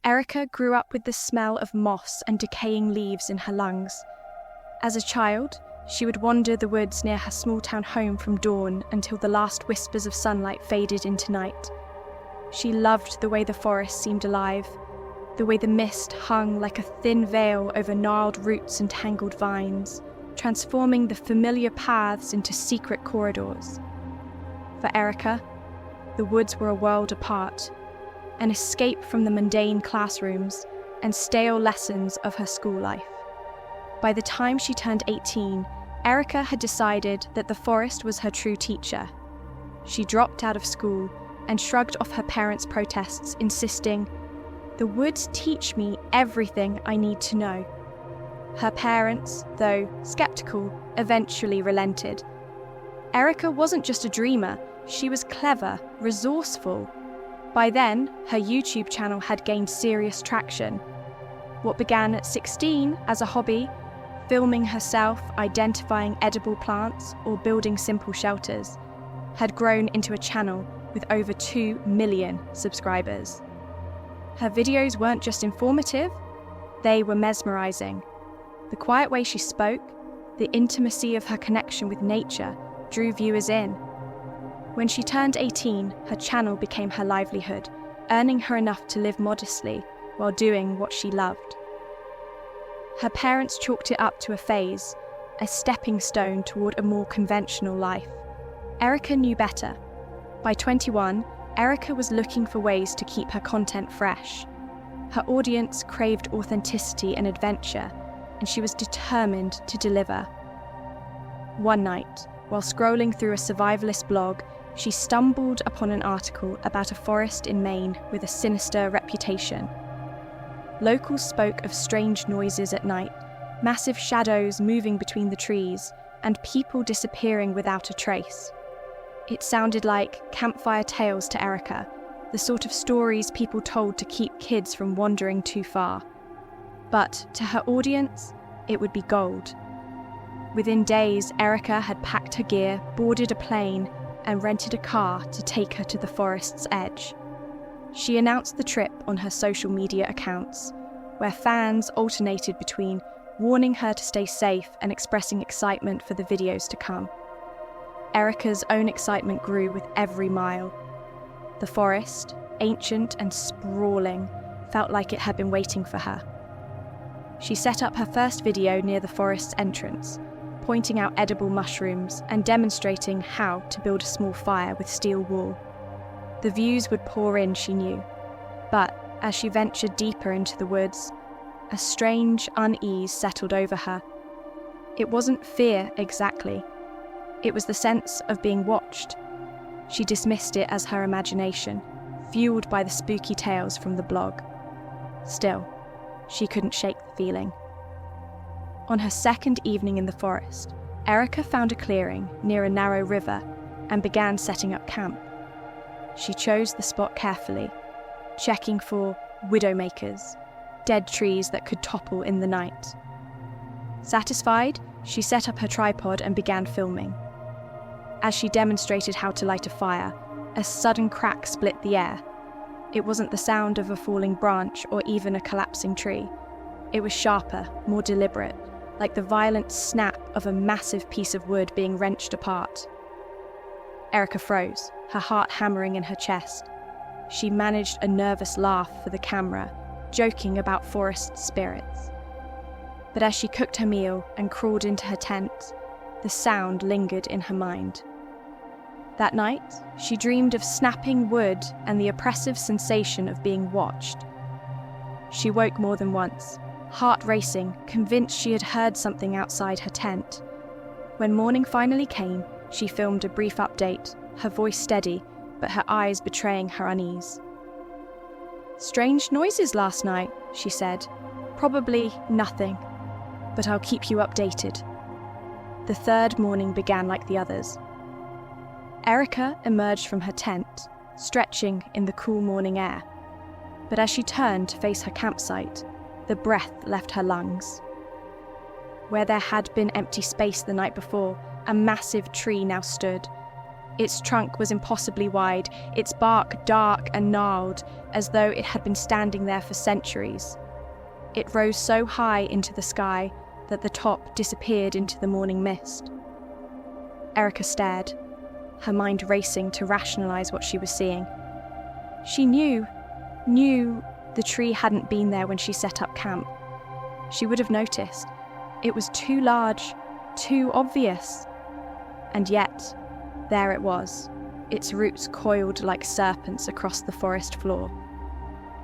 Erica grew up with the smell of moss and decaying leaves in her lungs. As a child, she would wander the woods near her small-town home from dawn until the last whispers of sunlight faded into night. She loved the way the forest seemed alive, the way the mist hung like a thin veil over gnarled roots and tangled vines, transforming the familiar paths into secret corridors. For Erica, the woods were a world apart, an escape from the mundane classrooms and stale lessons of her school life. By the time she turned 18, Erica had decided that the forest was her true teacher. She dropped out of school and shrugged off her parents' protests, insisting, "The woods teach me everything I need to know." Her parents, though skeptical, eventually relented. Erica wasn't just a dreamer, she was clever, resourceful. By then, her YouTube channel had gained serious traction. What began at 16 as a hobby, filming herself identifying edible plants or building simple shelters, had grown into a channel with over 2 million subscribers. Her videos weren't just informative, they were mesmerizing. The quiet way she spoke, the intimacy of her connection with nature, drew viewers in. When she turned 18, her channel became her livelihood, earning her enough to live modestly while doing what she loved. Her parents chalked it up to a phase, a stepping stone toward a more conventional life. Erica knew better. By 21, Erica was looking for ways to keep her content fresh. Her audience craved authenticity and adventure, and she was determined to deliver. One night, while scrolling through a survivalist blog, she stumbled upon an article about a forest in Maine with a sinister reputation. Locals spoke of strange noises at night, massive shadows moving between the trees, and people disappearing without a trace. It sounded like campfire tales to Erica, the sort of stories people told to keep kids from wandering too far. But to her audience, it would be gold. Within days, Erica had packed her gear, boarded a plane, and rented a car to take her to the forest's edge. She announced the trip on her social media accounts, where fans alternated between warning her to stay safe and expressing excitement for the videos to come. Erica's own excitement grew with every mile. The forest, ancient and sprawling, felt like it had been waiting for her. She set up her first video near the forest's entrance, pointing out edible mushrooms and demonstrating how to build a small fire with steel wool. The views would pour in, she knew, but as she ventured deeper into the woods, a strange unease settled over her. It wasn't fear exactly. It was the sense of being watched. She dismissed it as her imagination, fueled by the spooky tales from the blog. Still, she couldn't shake the feeling. On her second evening in the forest, Erica found a clearing near a narrow river and began setting up camp. She chose the spot carefully, checking for widowmakers, dead trees that could topple in the night. Satisfied, she set up her tripod and began filming. As she demonstrated how to light a fire, a sudden crack split the air. It wasn't the sound of a falling branch or even a collapsing tree. It was sharper, more deliberate, like the violent snap of a massive piece of wood being wrenched apart. Erica froze, her heart hammering in her chest. She managed a nervous laugh for the camera, joking about forest spirits. But as she cooked her meal and crawled into her tent, the sound lingered in her mind. That night, she dreamed of snapping wood and the oppressive sensation of being watched. She woke more than once, heart racing, convinced she had heard something outside her tent. When morning finally came, she filmed a brief update, her voice steady, but her eyes betraying her unease. "Strange noises last night," she said. "Probably nothing, but I'll keep you updated." The third morning began like the others. Erica emerged from her tent, stretching in the cool morning air. But as she turned to face her campsite, the breath left her lungs. Where there had been empty space the night before, a massive tree now stood. Its trunk was impossibly wide, its bark dark and gnarled, as though it had been standing there for centuries. It rose so high into the sky that the top disappeared into the morning mist. Erica stared, her mind racing to rationalize what she was seeing. She knew the tree hadn't been there when she set up camp. She would have noticed. It was too large, too obvious. And yet, there it was, its roots coiled like serpents across the forest floor.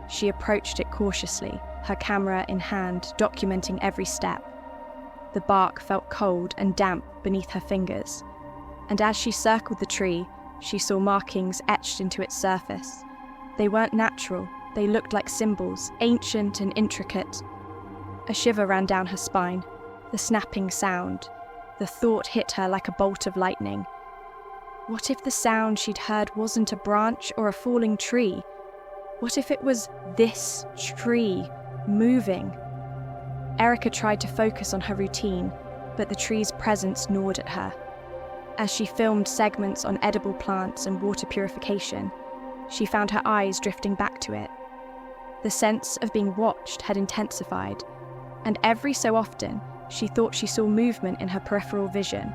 She approached it cautiously, her camera in hand, documenting every step. The bark felt cold and damp beneath her fingers, and as she circled the tree, she saw markings etched into its surface. They weren't natural, they looked like symbols, ancient and intricate. A shiver ran down her spine, the snapping sound. The thought hit her like a bolt of lightning. What if the sound she'd heard wasn't a branch or a falling tree? What if it was this tree, moving? Erica tried to focus on her routine, but the tree's presence gnawed at her. As she filmed segments on edible plants and water purification, she found her eyes drifting back to it. The sense of being watched had intensified, and every so often, she thought she saw movement in her peripheral vision.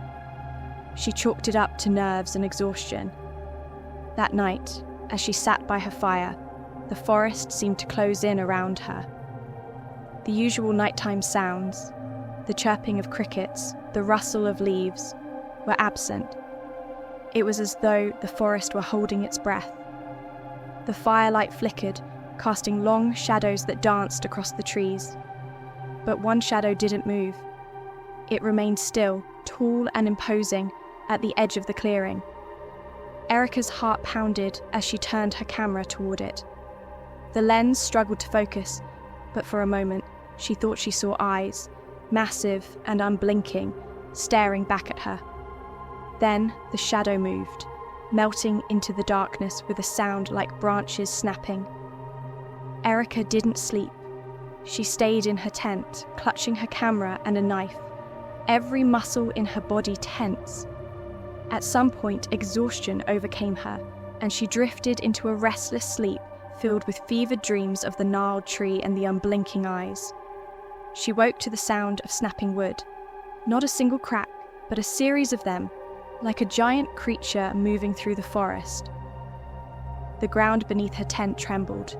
She chalked it up to nerves and exhaustion. That night, as she sat by her fire, the forest seemed to close in around her. The usual nighttime sounds, the chirping of crickets, the rustle of leaves, were absent. It was as though the forest were holding its breath. The firelight flickered, casting long shadows that danced across the trees. But one shadow didn't move. It remained still, tall and imposing, at the edge of the clearing. Erica's heart pounded as she turned her camera toward it. The lens struggled to focus, but for a moment, she thought she saw eyes, massive and unblinking, staring back at her. Then the shadow moved, melting into the darkness with a sound like branches snapping. Erica didn't sleep. She stayed in her tent, clutching her camera and a knife, every muscle in her body tense. At some point, exhaustion overcame her, and she drifted into a restless sleep filled with fevered dreams of the gnarled tree and the unblinking eyes. She woke to the sound of snapping wood. Not a single crack, but a series of them, like a giant creature moving through the forest. The ground beneath her tent trembled.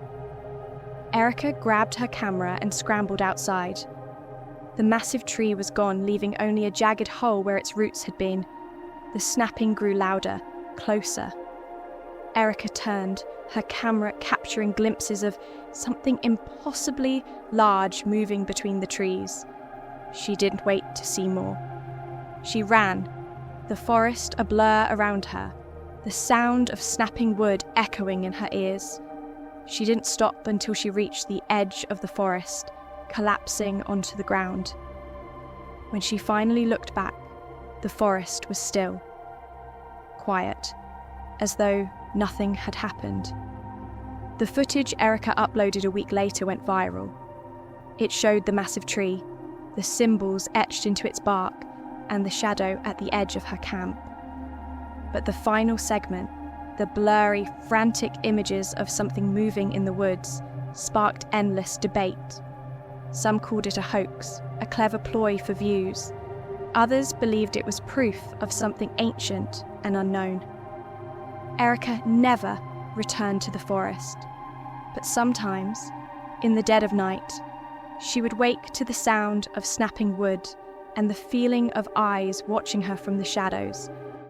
Erica grabbed her camera and scrambled outside. The massive tree was gone, leaving only a jagged hole where its roots had been. The snapping grew louder, closer. Erica turned, her camera capturing glimpses of something impossibly large moving between the trees. She didn't wait to see more. She ran, the forest a blur around her, the sound of snapping wood echoing in her ears. She didn't stop until she reached the edge of the forest, collapsing onto the ground. When she finally looked back, the forest was still, quiet, as though nothing had happened. The footage Erica uploaded a week later went viral. It showed the massive tree, the symbols etched into its bark, and the shadow at the edge of her camp. But the final segment, the blurry, frantic images of something moving in the woods, sparked endless debate. Some called it a hoax, a clever ploy for views. Others believed it was proof of something ancient and unknown. Erica never returned to the forest, but sometimes, in the dead of night, she would wake to the sound of snapping wood and the feeling of eyes watching her from the shadows,